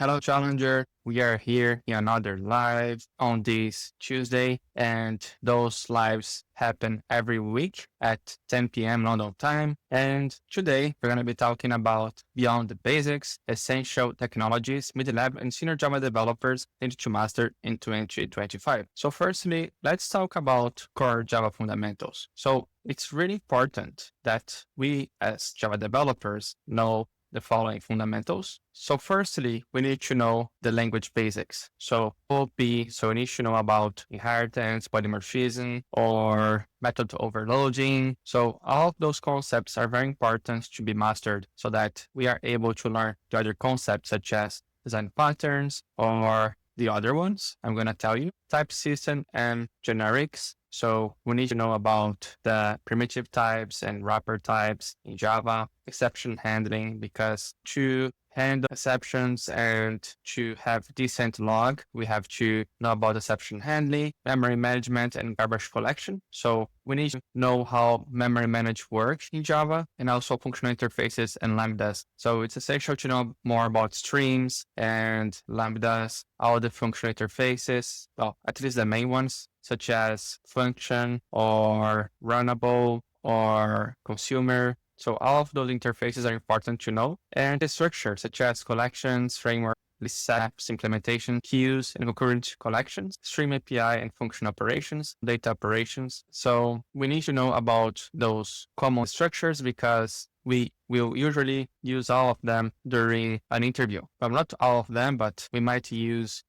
Hello, Challenger. We are here in another live on this Tuesday, and those lives happen every week at 10 p.m. London time. And today we're going to be talking about beyond the basics, essential technologies mid-level and senior Java developers need to master in 2025. So firstly, let's talk about core Java fundamentals. So it's really important that we as Java developers know the following fundamentals. So firstly, we need to know the language basics. So OOP, so we need to know about inheritance, polymorphism, or method overloading. So all of those concepts are very important to be mastered so that we are able to learn the other concepts such as design patterns or the other ones I'm going to tell you, type system and generics. So we need to know about the primitive types and wrapper types in Java, exception handling, because to handle exceptions and to have decent log, we have to know about exception handling, memory management, and garbage collection. So we need to know how memory management works in Java and also functional interfaces and lambdas. So it's essential to know more about streams and lambdas, all the functional interfaces, well, at least the main ones, such as function or runnable or consumer. So all of those interfaces are important to know. And the structure, such as collections, framework, list apps, implementation, queues, and concurrent collections, stream API and function operations, data operations. So we need to know about those common structures because we will usually use all of them during an interview. Well, not all of them, but we might use,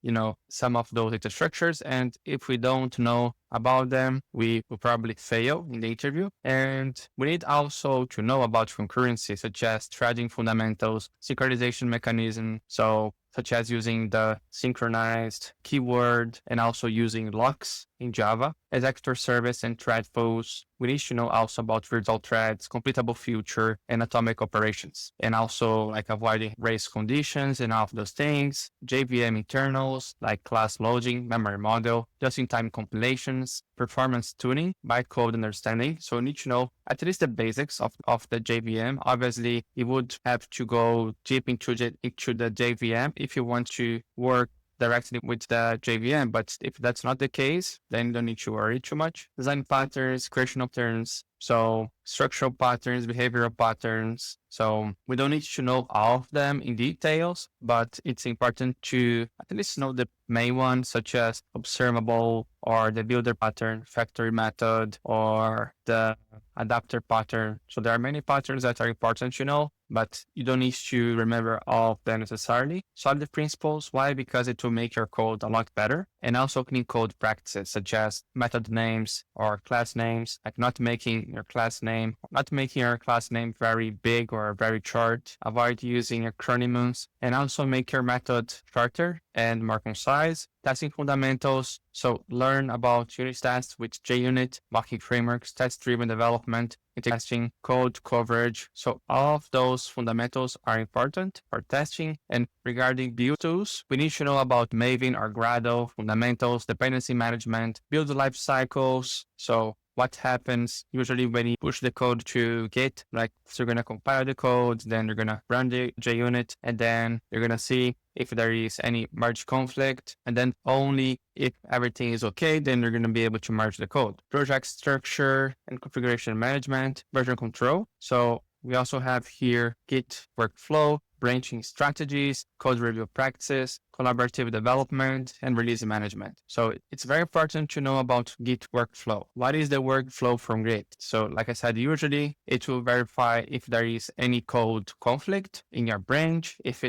some of those data structures. And if we don't know about them, we will probably fail in the interview. And we need also to know about concurrency, such as threading fundamentals, synchronization mechanism. So such as using the synchronized keyword and also using locks in Java, executor service and thread flows. We need to know also about virtual threads, completable future, and atomic operations. And also like avoiding race conditions and all of those things, JVM internals like class loading, memory model, just-in-time compilations, performance tuning, bytecode understanding. So we need to know at least the basics of the JVM. Obviously, you would have to go deep into the JVM if you want to work directly with the JVM. But if that's not the case, then you don't need to worry too much. Design patterns, creation of terms. So structural patterns, behavioral patterns. So we don't need to know all of them in details, but it's important to at least know the main ones, such as observable or the builder pattern, factory method, or the adapter pattern. So there are many patterns that are important to know, but you don't need to remember all of them necessarily. Solve the principles. Why? Because it will make your code a lot better. And also clean code practices, such as method names or class names, like not making your class name very big or very short. Avoid using acronyms and also make your method shorter and more concise. Testing fundamentals. So learn about unit tests with JUnit, mocking frameworks, test-driven development, testing, code coverage. So all of those fundamentals are important for testing. And regarding build tools, we need to know about Maven or Gradle, fundamentals, dependency management, build life cycles. So what happens usually when you push the code to Git, like so you're going to compile the code, then you're going to run the JUnit, and then you're going to see if there is any merge conflict, and then only if everything is okay, then you're going to be able to merge the code. Project structure and configuration management, version control. So we also have here Git workflow, branching strategies, code review practices, collaborative development, and release management. So it's very important to know about Git workflow. What is the workflow from Git? So like I said, usually it will verify if there is any code conflict in your branch. If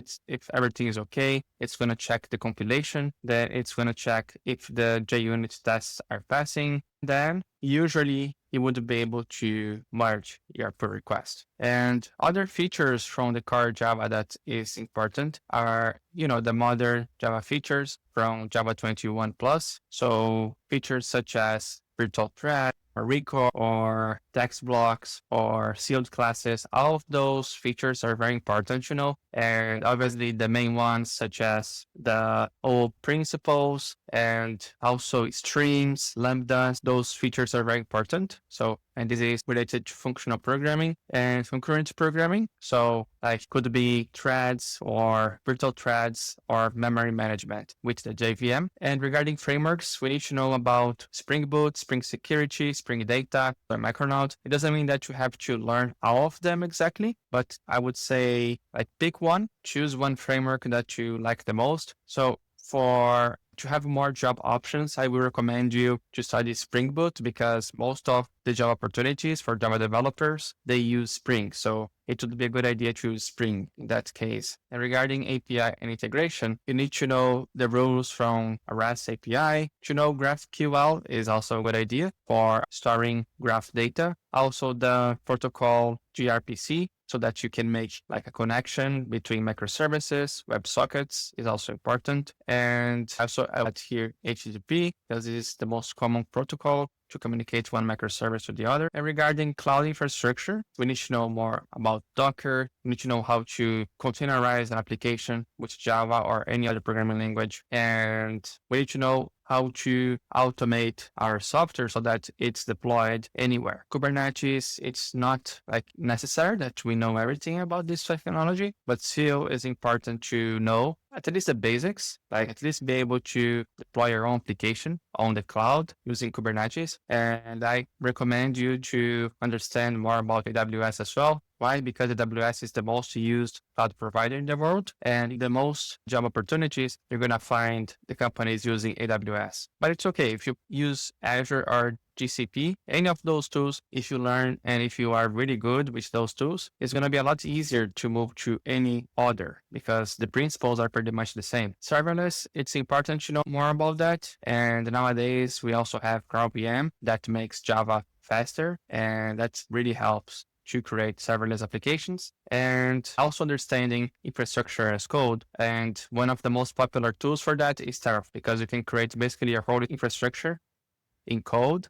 everything is okay, it's going to check the compilation. Then it's going to check if the JUnit tests are passing. Then usually you would be able to merge your pull request. And other features from the core Java that is important are, the modern Java features from Java 21 plus. So features such as virtual thread or recall or text blocks or sealed classes, all of those features are very important, And obviously the main ones such as the old principles and also streams, lambdas. Those features are very important. So, and this is related to functional programming and concurrent programming. So like could be threads or virtual threads or memory management with the JVM. And regarding frameworks, we need to know about Spring Boot, Spring Security, Spring Data, or Micronaut. It doesn't mean that you have to learn all of them exactly, but I would say like pick one, choose one framework that you like the most. So to have more job options, I will recommend you to study Spring Boot because most of the job opportunities for Java developers, they use Spring. So it would be a good idea to use Spring in that case. And regarding API and integration, you need to know the rules from a REST API. To know GraphQL is also a good idea for storing graph data. Also the protocol gRPC, so that you can make like a connection between microservices, WebSockets is also important. And also I add here HTTP because it is the most common protocol to communicate one microservice to the other. And regarding cloud infrastructure, we need to know more about Docker. We need to know how to containerize an application with Java or any other programming language. And we need to know how to automate our software so that it's deployed anywhere. Kubernetes, it's not like necessary that we know everything about this technology, but still is important to know at least the basics, like at least be able to deploy your own application on the cloud using Kubernetes. And I recommend you to understand more about AWS as well. Why? Because AWS is the most used cloud provider in the world, and the most job opportunities, you're going to find the companies using AWS. But it's okay if you use Azure or GCP, any of those tools, if you learn and if you are really good with those tools, it's going to be a lot easier to move to any other because the principles are pretty much the same. Serverless, it's important to know more about that. And nowadays, we also have GraalVM that makes Java faster, and that really helps to create serverless applications and also understanding infrastructure as code. And one of the most popular tools for that is Terraform because you can create basically your whole infrastructure in code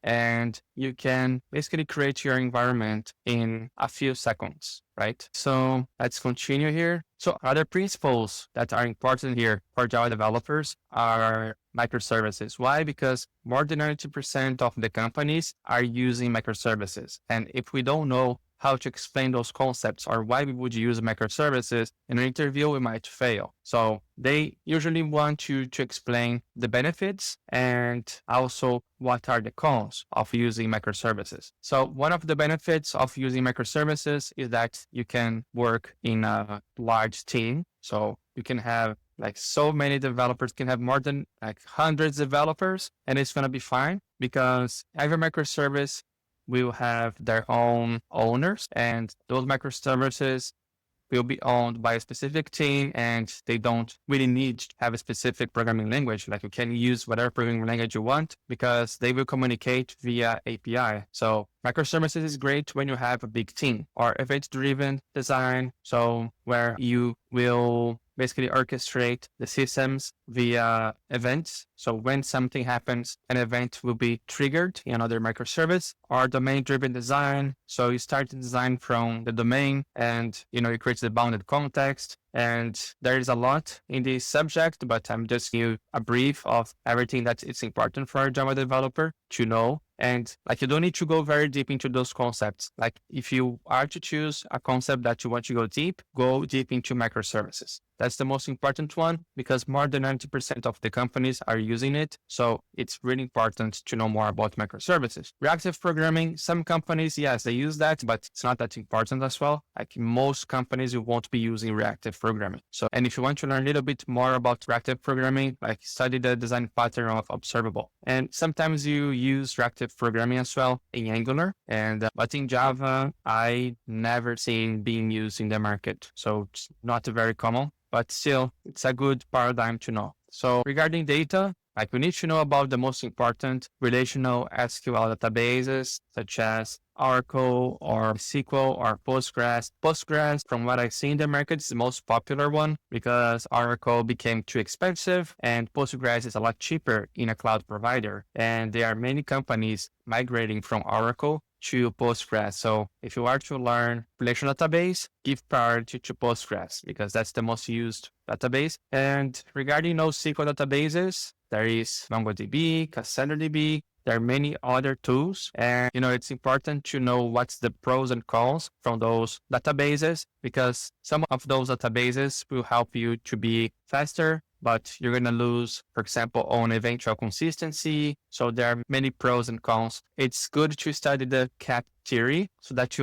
and you can basically create your environment in a few seconds, right? So let's continue here. So other principles that are important here for Java developers are microservices. Why? Because more than 90% of the companies are using microservices. And if we don't know how to explain those concepts or why we would use microservices in an interview, we might fail. So they usually want you to explain the benefits and also what are the cons of using microservices. So one of the benefits of using microservices is that you can work in a large team. So you can have like so many developers, can have more than like hundreds of developers, and it's going to be fine because every microservice will have their own owners, and those microservices will be owned by a specific team, and they don't really need to have a specific programming language. Like you can use whatever programming language you want because they will communicate via API. So microservices is great when you have a big team or event-driven design. So where you will basically orchestrate the systems via events. So when something happens, an event will be triggered in another microservice, or domain-driven design. So you start the design from the domain and, you create the bounded context. And there is a lot in this subject, but I'm just giving you a brief of everything that is important for a Java developer to know. And like, you don't need to go very deep into those concepts. Like if you are to choose a concept that you want to go deep into microservices. That's the most important one because more than 90% of the companies are using it. So it's really important to know more about microservices. Reactive programming, some companies, yes, they use that, but it's not that important as well. Like most companies, you won't be using reactive programming. So, and if you want to learn a little bit more about reactive programming, like study the design pattern of Observable. And sometimes you use reactive programming as well in Angular. And but in Java, I never seen being used in the market. So it's not very common, but still it's a good paradigm to know. So regarding data, like we need to know about the most important relational SQL databases, such as Oracle or SQL or Postgres. Postgres, from what I see in the market, is the most popular one because Oracle became too expensive and Postgres is a lot cheaper in a cloud provider. And there are many companies migrating from Oracle to Postgres. So if you are to learn relational database, give priority to Postgres because that's the most used database. And regarding NoSQL databases, there is MongoDB, CassadraDB. There are many other tools, and it's important to know what's the pros and cons from those databases, because some of those databases will help you to be faster, but you're going to lose, for example, on eventual consistency. So there are many pros and cons. It's good to study the CAP theory so that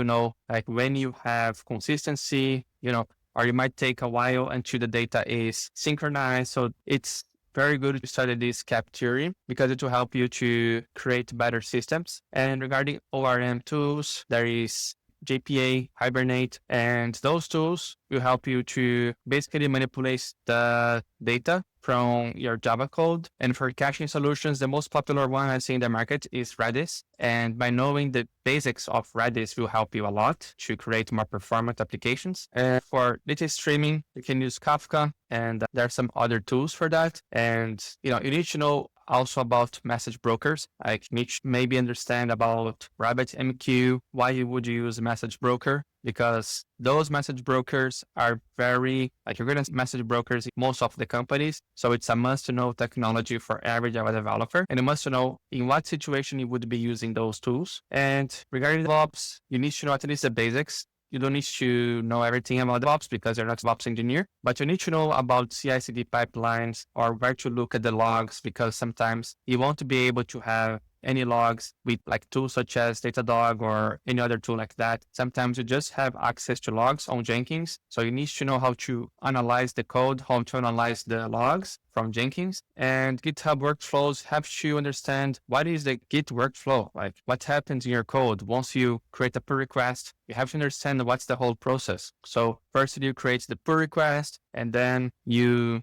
like when you have consistency, or it might take a while until the data is synchronized. So it's very good to study this CAP theory because it will help you to create better systems. And regarding ORM tools, there is JPA, Hibernate, and those tools will help you to basically manipulate the data from your Java code. And for caching solutions, the most popular one I see in the market is Redis. And by knowing the basics of Redis will help you a lot to create more performant applications. And for data streaming, you can use Kafka, and there are some other tools for that. And you need to know also about message brokers. Like maybe understand about RabbitMQ, why you would use a message broker, because those message brokers are very, you're going to message brokers in most of the companies. So it's a must to know technology for every Java developer. And you must know in what situation you would be using those tools. And regarding DevOps, you need to know at least the basics. You don't need to know everything about DevOps because you're not a DevOps engineer, but you need to know about CI/CD pipelines or where to look at the logs, because sometimes you won't be able to have any logs with tools such as DataDog or any other tool like that. Sometimes you just have access to logs on Jenkins. So you need to know how to analyze the code, how to analyze the logs from Jenkins. And GitHub workflows have to understand what is the Git workflow, like what happens in your code. Once you create a pull request, you have to understand what's the whole process. So first you create the pull request, and then you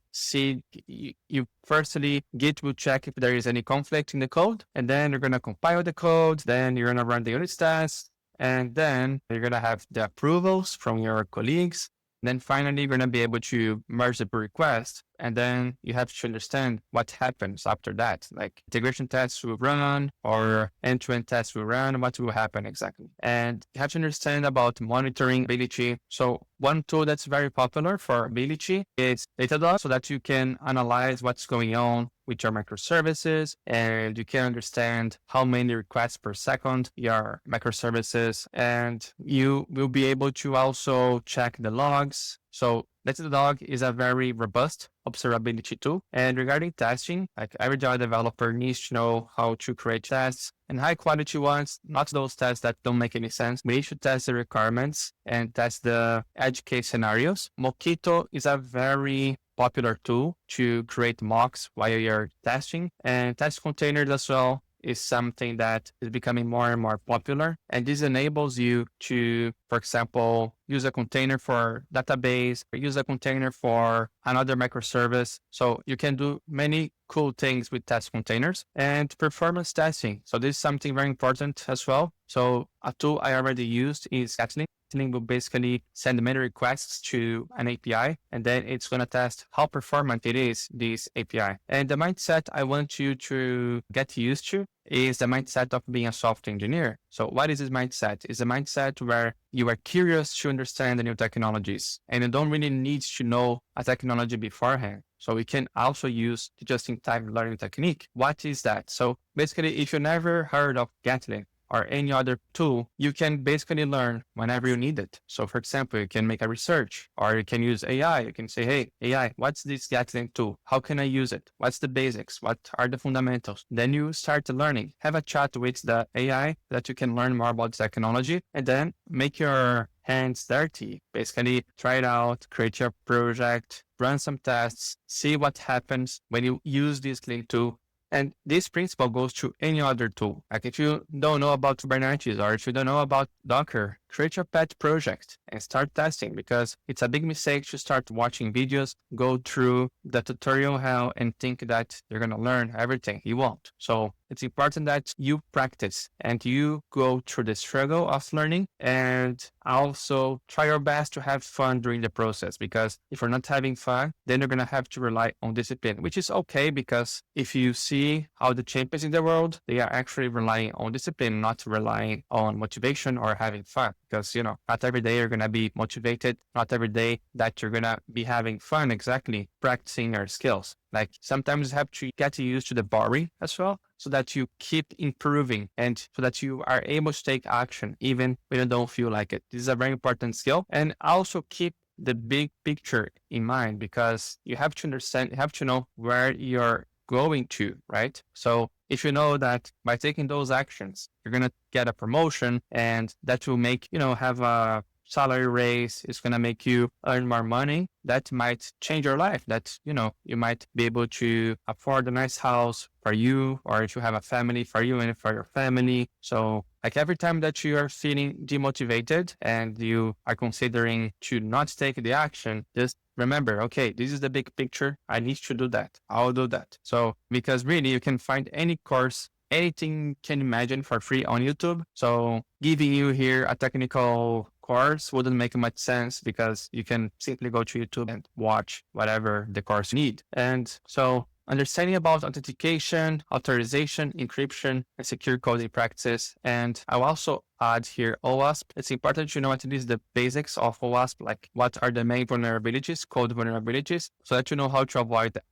firstly, Git will check if there is any conflict in the code, and then you're going to compile the code, then you're going to run the unit tests, and then you're going to have the approvals from your colleagues. Then finally, you're going to be able to merge the pull request. And then you have to understand what happens after that. Like integration tests will run or end-to-end tests will run. What will happen exactly? And you have to understand about monitoring ability. So one tool that's very popular for ability is DataDog, so that you can analyze what's going on with your microservices, and you can understand how many requests per second your microservices, and you will be able to also check the logs. So DataDog is a very robust observability tool. And regarding testing, every Java developer needs to know how to create tests and high quality ones, not those tests that don't make any sense. We need to test the requirements and test the edge case scenarios. Mockito is a very popular tool to create mocks while you're testing, and test containers as well is something that is becoming more and more popular. And this enables you to, for example, use a container for database, or use a container for another microservice. So you can do many cool things with test containers. And performance testing. So this is something very important as well. So a tool I already used is Gatling. Gatling will basically send many requests to an API, and then it's going to test how performant it is, this API. And the mindset I want you to get used to is the mindset of being a software engineer. So what is this mindset? It's a mindset where you are curious to understand the new technologies, and you don't really need to know a technology beforehand. So we can also use the just-in-time learning technique. What is that? So basically, if you never heard of Gatling or any other tool, you can basically learn whenever you need it. So for example, you can make a research, or you can use AI. You can say, hey, AI, what's this Gatling tool? How can I use it? What's the basics? What are the fundamentals? Then you start learning. Have a chat with the AI that you can learn more about technology, and then make your hands dirty. Basically, try it out, create your project, run some tests, see what happens when you use this Gatling tool. And this principle goes to any other tool. Like if you don't know about Kubernetes, or if you don't know about Docker, create your pet project and start testing, because it's a big mistake to start watching videos, go through the tutorial hell, and think that you're going to learn everything. You won't. So it's important that you practice and you go through the struggle of learning, and also try your best to have fun during the process, because if you're not having fun, then you're going to have to rely on discipline, which is okay, because if you see how the champions in the world, they are actually relying on discipline, not relying on motivation or having fun. because, not every day you're going to be motivated. Not every day that you're going to be having fun, exactly, practicing your skills. Like sometimes you have to get used to the boring as well, so that you keep improving and so that you are able to take action even when you don't feel like it. This is a very important skill. And also keep the big picture in mind, because you have to understand, you have to know where you're going to, right? So if you know that by taking those actions, you're going to get a promotion, and that will make, have a salary raise, it's going to make you earn more money, that might change your life. That, you might be able to afford a nice house for you, or if you have a family, for you and for your family. So like every time that you are feeling demotivated and you are considering to not take the action, just remember, okay, this is the big picture. I need to do that. I'll do that. So because really you can find any course, anything you can imagine for free on YouTube. So giving you here a technical course wouldn't make much sense, because you can simply go to YouTube and watch whatever the course you need. And so understanding about authentication, authorization, encryption, and secure coding practices. And I'll also add here OWASP. It's important to know at least the basics of OWASP, like what are the main vulnerabilities, code vulnerabilities, so that you know how to avoid them.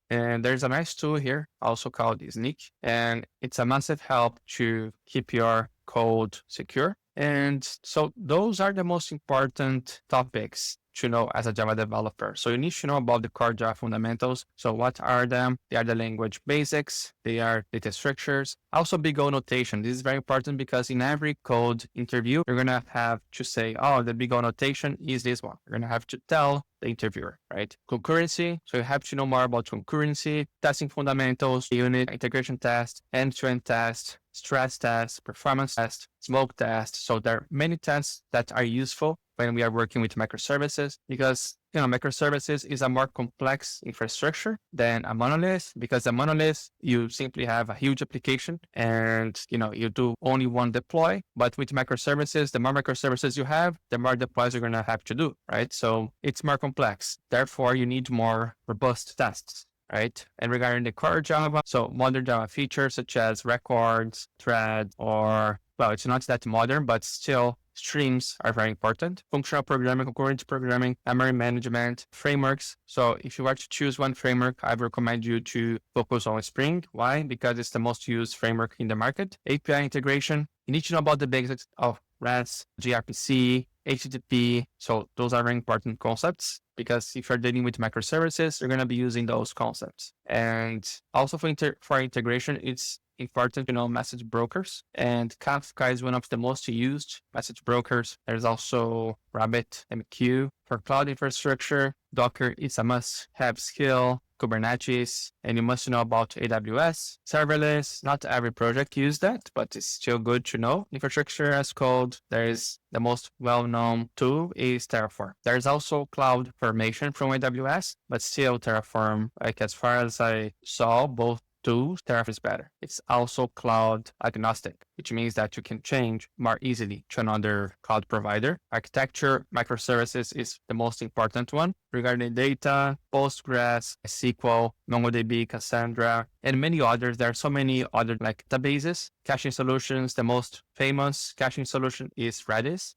And there's a nice tool here also called Snyk, and it's a massive help to keep your code secure. And so those are the most important topics to know as a Java developer. So you need to know about the core Java fundamentals. So what are them? They are the language basics. They are data structures. Also big O notation. This is very important, because in every code interview, you're going to have to say, oh, the big O notation is this one. You're going to have to tell the interviewer, right? Concurrency. So you have to know more about concurrency, testing fundamentals, unit, integration test, end-to-end test, stress test, performance test, smoke test. So there are many tests that are useful when we are working with microservices, because microservices is a more complex infrastructure than a monolith, because a monolith, you simply have a huge application and you do only one deploy. But with microservices, the more microservices you have, the more deploys you're going to have to do, right? So it's more complex. Therefore, you need more robust tests, right? And regarding the core Java, so modern Java features such as records, thread, or, well, it's not that modern, but still streams are very important. Functional programming, concurrent programming, memory management, frameworks. So if you were to choose one framework, I recommend you to focus on Spring. Why? Because it's the most used framework in the market. API integration. You need to know about the basics of REST, gRPC, HTTP. So those are very important concepts, because if you're dealing with microservices, you're going to be using those concepts. And also for integration, it's important to know message brokers, and Kafka is one of the most used message brokers. There's also RabbitMQ for cloud infrastructure. Docker is a must-have skill. Kubernetes, and you must know about AWS. Serverless, not every project uses that, but it's still good to know. Infrastructure as code, there is the most well-known tool is Terraform. There's also cloud formation from AWS, but still Terraform, like as far as I saw, both tools, Terraform is better. It's also cloud agnostic, which means that you can change more easily to another cloud provider. Architecture, microservices is the most important one. Regarding data, PostgreSQL, MongoDB, Cassandra, and many others. There are so many other like databases. Caching solutions, the most famous caching solution is Redis.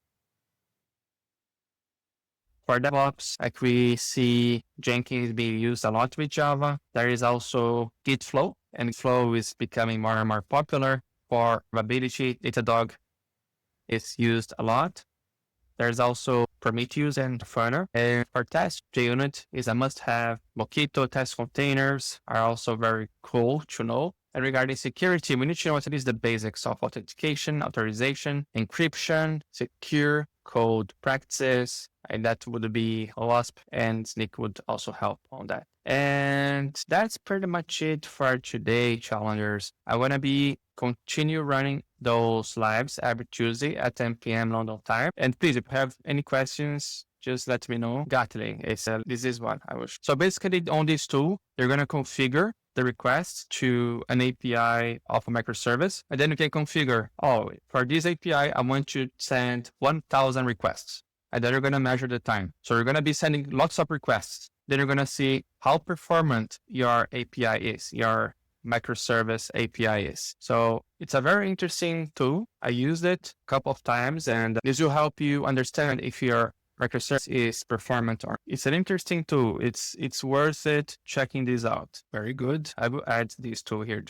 For DevOps, like we see Jenkins being used a lot with Java. There is also Git Flow, and Flow is becoming more and more popular. For observability, DataDog is used a lot. There's also Prometheus and Grafana. And for test, JUnit is a must-have. Mockito test containers are also very cool to know. And regarding security, we need to know at least the basics of authentication, authorization, encryption, secure code practices, and that would be OWASP, and Snyk would also help on that. And that's pretty much it for today, challengers. I want to continue running those lives every Tuesday at 10 p.m. London time. And please, if you have any questions, just let me know. Gatling, this is what I wish. So basically on this tool, you're going to configure the request to an API of a microservice. And then you can configure, for this API, I want to send 1,000 requests. And then you're going to measure the time. So you're going to be sending lots of requests. Then you're going to see how performant your API is, your microservice API is. So it's a very interesting tool. I used it a couple of times, and this will help you understand if your microservice is performant or it's an interesting tool. It's worth it checking this out. Very good. I will add this tool here.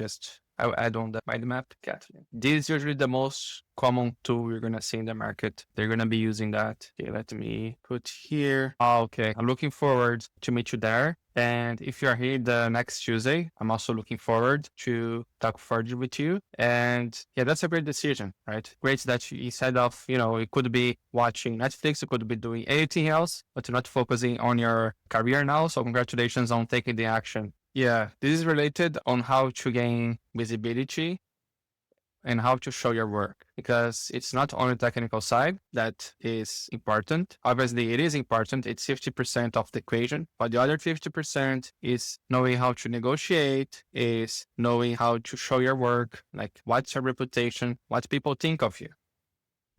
I'll add on the mind map, Kathleen. This is usually the most common tool you're going to see in the market. They're going to be using that. Okay, let me put here. Okay, I'm looking forward to meet you there. And if you're here the next Tuesday, I'm also looking forward to talk further with you. And yeah, that's a great decision, right? Great that you, instead of, you could be watching Netflix, you could be doing anything else, but you're not focusing on your career now. So congratulations on taking the action. Yeah, this is related on how to gain visibility and how to show your work, because it's not only technical side that is important. Obviously, it is important. It's 50% of the equation, but the other 50% is knowing how to negotiate, is knowing how to show your work, like what's your reputation, what people think of you.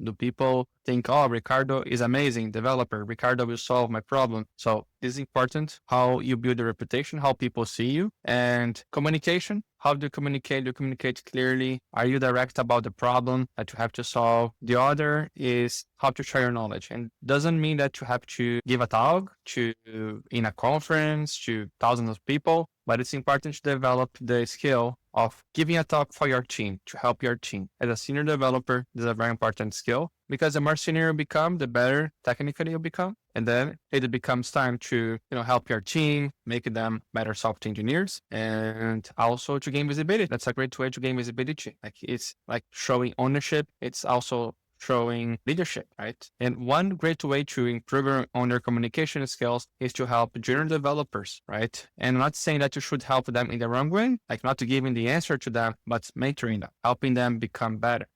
Do people think, oh, Ricardo is amazing developer. Ricardo will solve my problem. So this is important, how you build a reputation, how people see you, and communication. How do you communicate? Do you communicate clearly? Are you direct about the problem that you have to solve? The other is how to share your knowledge. And doesn't mean that you have to give a talk in a conference to thousands of people, but it's important to develop the skill of giving a talk for your team, to help your team. As a senior developer, this is a very important skill, because the more senior you become, the better technically you become. And then it becomes time to, help your team, make them better software engineers, and also to gain visibility. That's a great way to gain visibility. Like it's like showing ownership. It's also showing leadership, right? And one great way to improve on their communication skills is to help junior developers, right? And I'm not saying that you should help them in the wrong way, like not giving the answer to them, but mentoring them, helping them become better.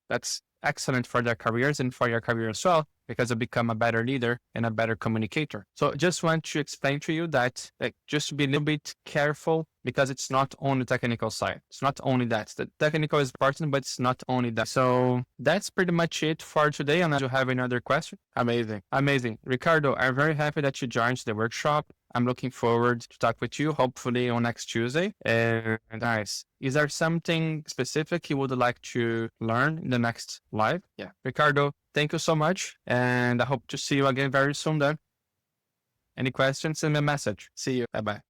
That's excellent for their careers and for your career as well, because you become a better leader and a better communicator. So just want to explain to you that just to be a little bit careful, because it's not only the technical side. It's not only that. The technical is important, but it's not only that. So that's pretty much it for today. Unless you have another question. Amazing. Amazing. Ricardo, I'm very happy that you joined the workshop. I'm looking forward to talk with you, hopefully on next Tuesday. And nice. Is there something specific you would like to learn in the next live? Yeah. Ricardo, thank you so much. And I hope to see you again very soon then. Any questions, send me a message. See you. Bye-bye.